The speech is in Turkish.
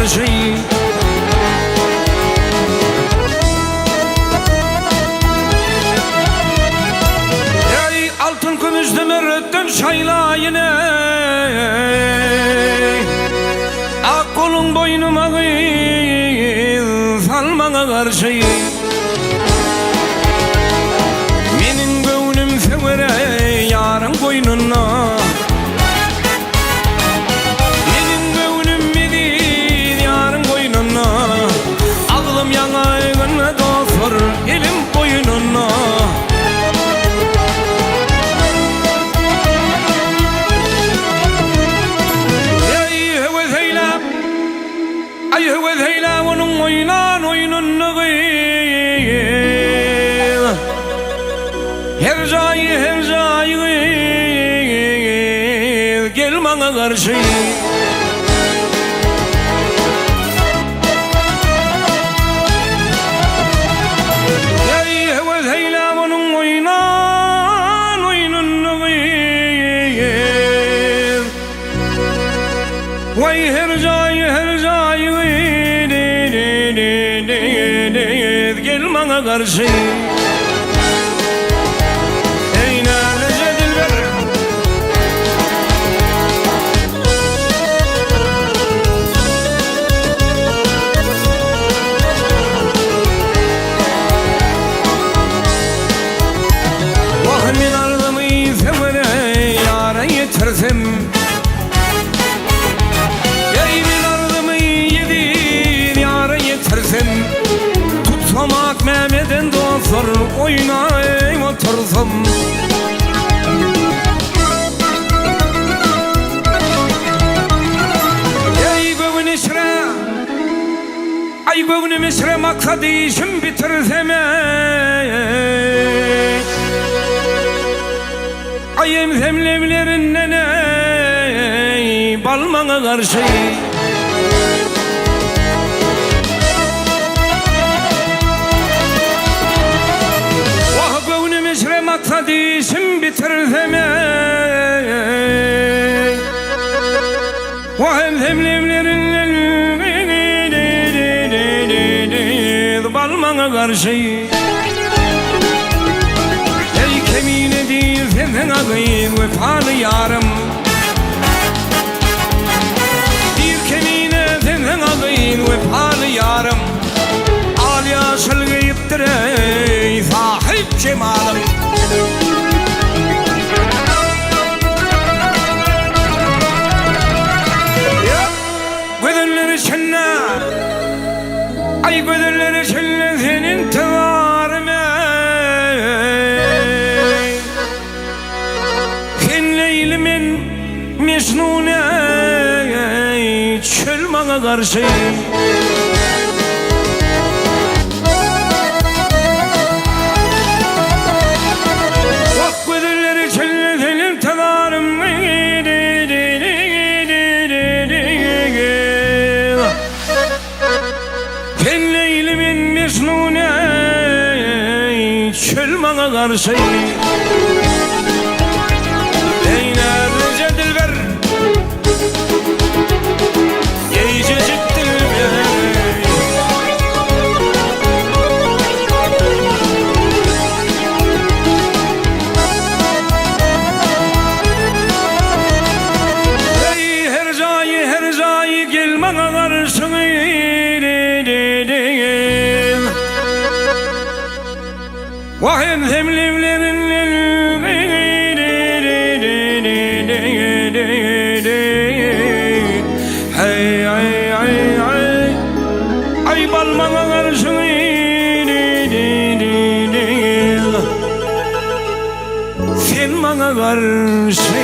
karşı. Ey altın kılıç demeretten şayla yine, ak kolun boynuma kıyıl salmana karşı. Menin gönlüm severe yarın boynuna, menin gönlüm medir yarın boynuna, aklım yanağına dostur elim boynuna. Ay heves heyla onun oynan oyununu kıyıl, her cayı kıyıl, gel bana karşı. Ay heves heyla onun oynan oyununu kıyıl, vay her cayı gel bana karşı. Ey nerede dilber, vahmin ardımı severe yara yetirsem, yaymin ardımı yedir yara yetirsem, tutsamak Mehmet'in dostur oynayım otursam. Ey göğün işre, ay göğünüm işre maksadı işim bitirsem, ay emzemlevlerinden ey balmana karşı. Maksadı işim bitirsem, o hemlemlerin balmana karşı. Ey kemine değil senden ağayım vefalı yarım, bir kemine senden ağayım vefalı yarım, al yaşıl gıyıptır ey sahip cemalım. Gözleri çenne, ay gözleri çenne senin tığarım ey, sen Leylimin Mecnun ey, çöl bana karşı. Çöl bana karşı. Ey nerede dilber, gececik dilber, ey her cayı gel bana karşı. Vahim hemlimlerin hey ay ay ay, ay balmana karşı. Sen bana karşı.